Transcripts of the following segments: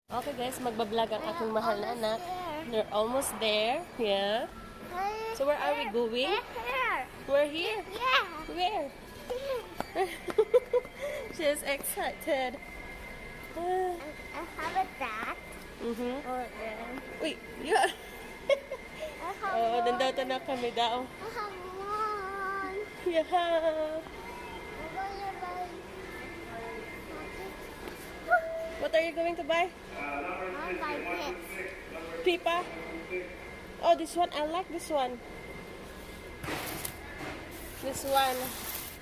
Okay guys, magbablog ang aking mahal na anak. They're almost there. Yeah. So where are we going? We're here. Yeah. Where? She's excited. How about that? Or Wait, yeah. I Oh, nandito na kami daw. have one. Yeah. I'm gonna buy What are you going to buy? I'll buy this. Pipa? Oh, this one. I like this one. This one.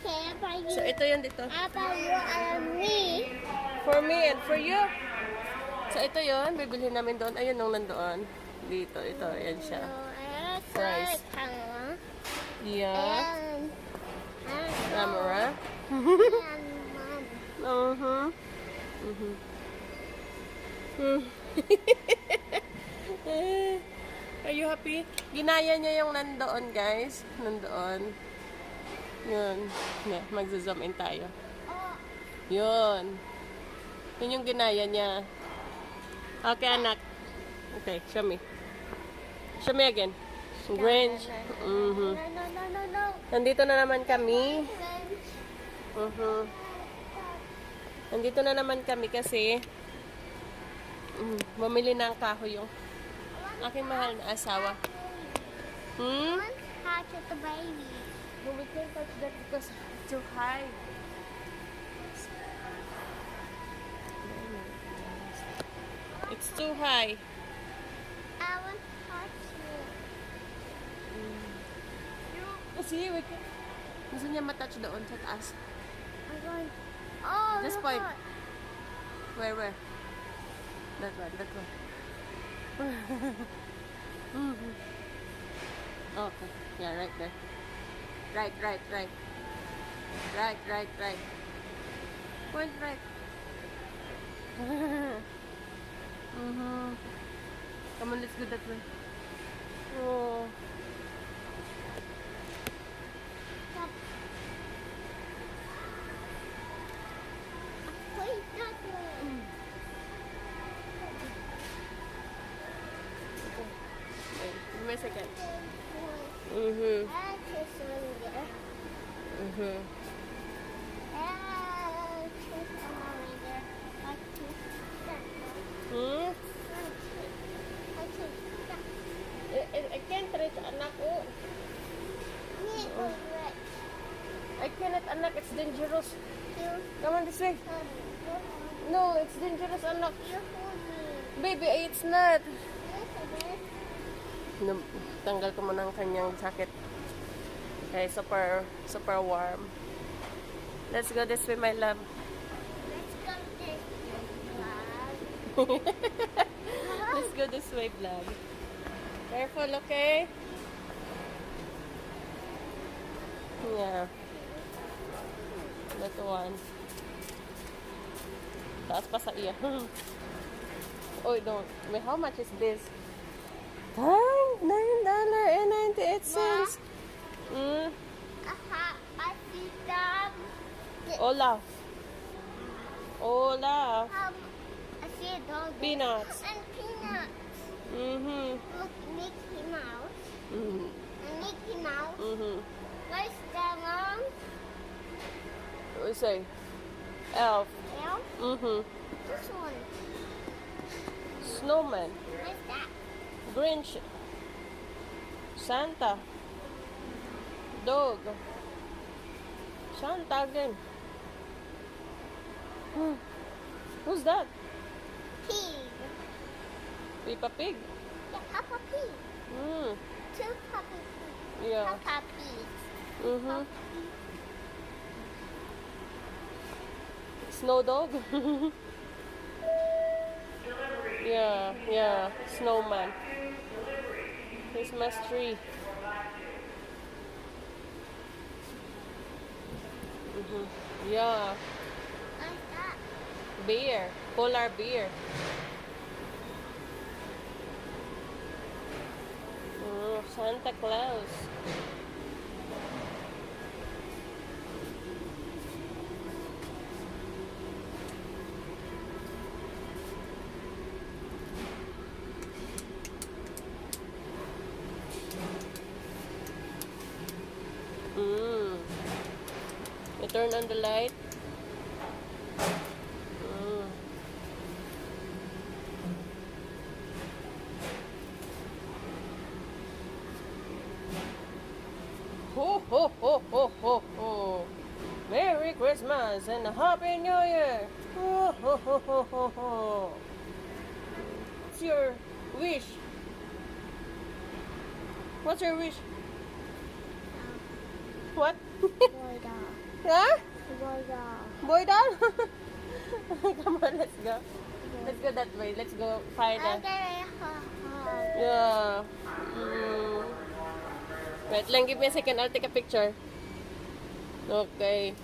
Okay, I'll buy you. So, ito yun dito. I'll buy you and me. For me and for you. So, ito yun. Bibilhin namin doon. Ayun nung nandoon. Dito. Ito. Ayan siya. Price. Yeah. And Camera. Mom. Are you happy? Ginaya niya yung nandoon, guys. Nandoon. Yun. Yeah, magzo-zoom in tayo. Yun. Yun yung ginaya niya. Okay, anak. Okay, show me. Show me again. Grinch. No. Nandito na naman kami. Nandito na naman kami kasi bumili na ang kahoy yung aking mahal na asawa. Touch the baby. No, we can't touch that because it's too high. It's too high. I want to touch you. Kasi we can... Gusto niya matouch doon sa taas. I'm going. Oh, Just look point. at- Where? That one. Okay. Yeah, right there. Right. Point right. Come on, let's go that way. Oh. Wait, that way. Wait, give me a second. That's just one there. That's just one there. That's just that. That's just that. I can't reach anak. Oh. Me, over it. I cannot anak. It's dangerous. You Come on this way. hold me. No, it's dangerous anak. You hold me. Baby, it's not. Yes, it is. Tanggal ko muna ang kanyang jacket. Okay, super warm. Let's go this way, my love. Let's go this way. Let's go this way, vlog. Careful, okay? Yeah. That one. Taas pa sa iya. Oh, don't. Wait, how much is this? $9.98. I see them. Olaf. I see a dog. Peanuts. And peanuts. Look, Mickey Mouse. And Mickey Mouse. Where's the mom? We say elf. Elf? This one. Snowman. Where's that? Grinch. Santa. Dog. Santa again. Who's that? Pig. Peppa Pig. Yeah, Papa Pig. Two Papa Pig. Yeah. Papa Pigs. Snow dog. Yeah. Snowman. Christmas tree. Yeah. Where's that? Bear. Polar bear. Santa Claus. turn on the light. Mm. Ho, ho, ho, ho, ho, ho. Merry Christmas and a Happy New Year. Ho, ho, ho, ho, ho, ho. What's your wish? What's your wish? What? Boy doll. Huh? Boy doll. Boy doll? Come on, let's go. Let's go that way. Let's go find a... Okay, haha. Yeah. Wait lang, give me a second. I'll take a picture. Okay.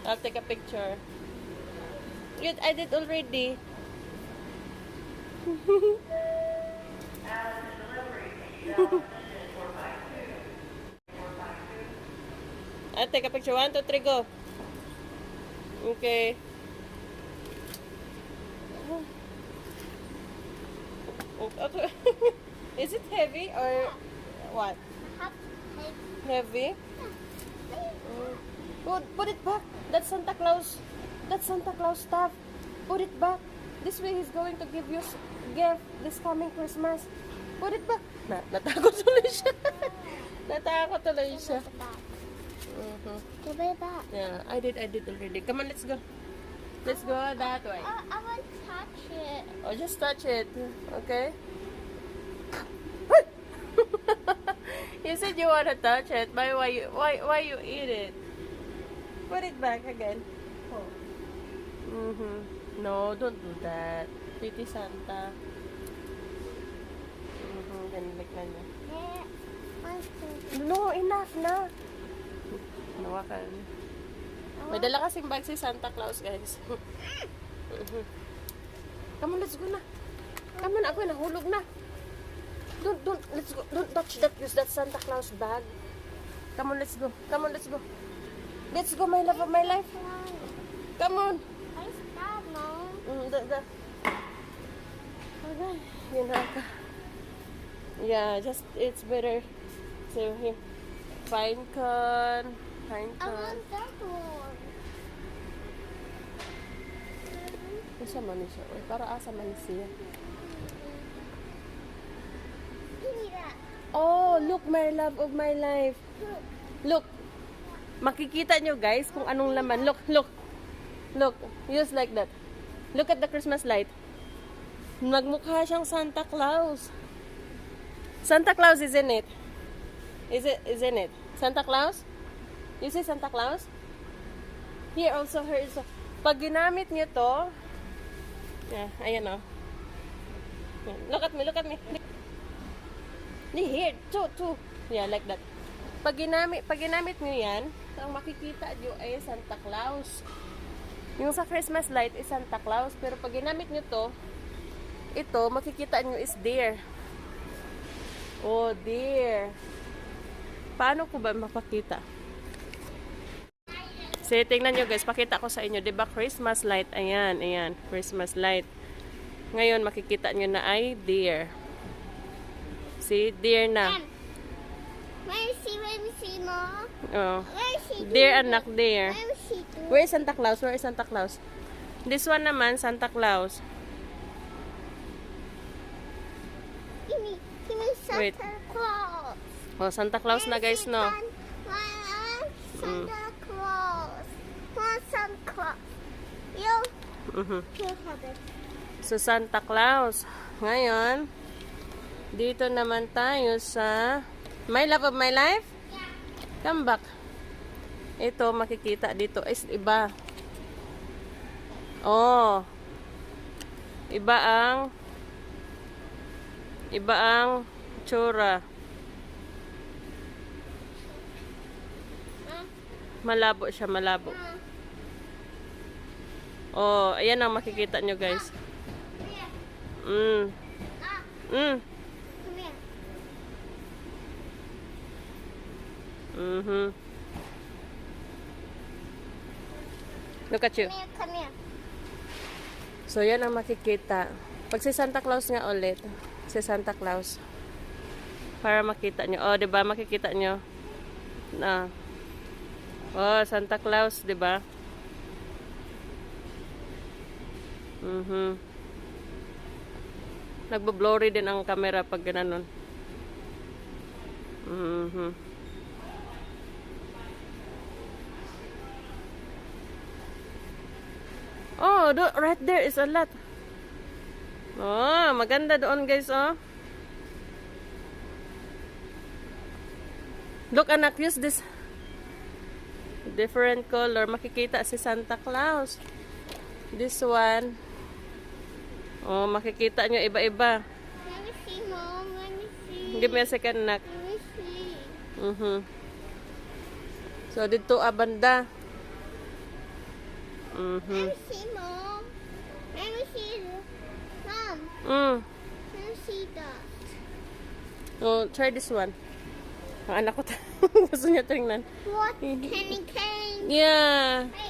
I'll take a picture. Good, I did already. I'll take a picture. 1, 2, 3, go. Okay. Okay. Is it heavy or what? Heavy? Put it back. That's Santa Claus. That's Santa Claus stuff. Put it back. This way he's going to give you gift this coming Christmas. Put it back. Natakot tuloy siya. Natakot tuloy siya. Give it back. Yeah, I did already. Come on, let's go. Let's go that way. I want to touch it. Oh, just touch it. Okay? You said you want to touch it. Why you eat it? Put it back again. No, don't do that. Pity Santa. Ganlik na niya. No, enough na. Nawakan. May dala kasing bag si Santa Claus, guys. Come on, let's go na. Come on, ako nahulog na. Let's go. Don't touch that. Use that Santa Claus bag. Come on, let's go. Come on, let's go. Let's go, my love of my life. Come on. I stop, Mom. Okay. Yun haka. Yeah, just, it's better. So, here. Pine cone. Pine I cone. want that one. Isa man siya. Uy, para asa man siya. Give me that. Oh, look, my love of my life. Look. Makikita nyo, guys, kung anong laman. Look, look. Look. Use like that. Look at the Christmas light. Magmukha siyang Santa Claus. Santa Claus, isn't it? Isn't it? Santa Claus? You see Santa Claus? Here also, here is... Pag ginamit nyo to... Yeah, ayan o. Look at me, look at me. Here, two. Yeah, like that. Pag ginamit nyo yan, ang makikita nyo ay Santa Claus. Yung sa Christmas light is Santa Claus. Pero pag ginamit nyo to, ito, makikita nyo is deer. Oh, deer. Paano ko ba mapakita? So, tingnan nyo guys, pakita ko sa inyo. Diba Christmas light? Ayan, ayan. Christmas light. Ngayon, makikita nyo na ay deer. See, deer na. Where is she, Mom? Oh. Where is she? Deer, anak, deer. Where is she? Where is Santa Claus? Where is Santa Claus? This one naman, Santa Claus. Give me Santa Wait. Claus. Oh, Santa Claus na guys, no? Santa Claus. Want Santa Claus. You have it. So, Santa Claus. Ngayon, dito naman tayo sa My Love of My Life. Come back. Ito, makikita dito is iba. Oh. Iba ang tsura. Malabo siya, malabo. Oh, ayan ang makikita nyo guys. Come here. Look at you. Come here. So, yan ang makikita. Pag si Santa Claus nga ulit. Si Santa Claus. Para makita nyo. Oh, diba? Makikita nyo. Na. Oh, Santa Claus, di ba? Nagbo-blurry din ang camera pag gano'n. Oh, right there is a lot. Oh, maganda doon, guys, oh. Look, anak, use this different color. Makikita si Santa Claus. This one. Oh, makikita nyo iba-iba. Let me see, Mom. Let me see. Give me a second, anak. Let me see. So, dito banda. Let me see, Mom. Let me see. Mom. Let me see that. Oh, try this one. Ang anak ko gusto niya tingnan. What? Candy cane? Yeah. Hey,